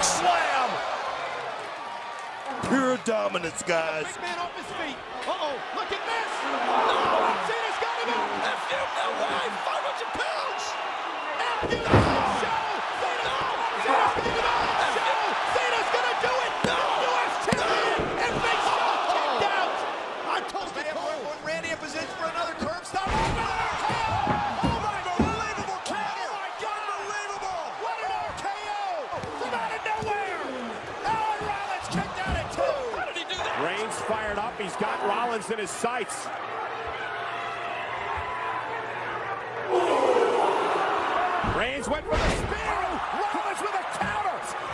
slam. Pure dominance, guys. Big man off his feet. Uh-oh, look at this. Oh, Cena's got him out. That's him, no way. 500 pounds. Cena's got him out. Cena's gonna do it. U.S. champion. And Big Show kicked out. I told you, when Randy in position for another curb stop. Reigns fired up. He's got Rollins in his sights. Reigns went for the spear. Rollins with a counter.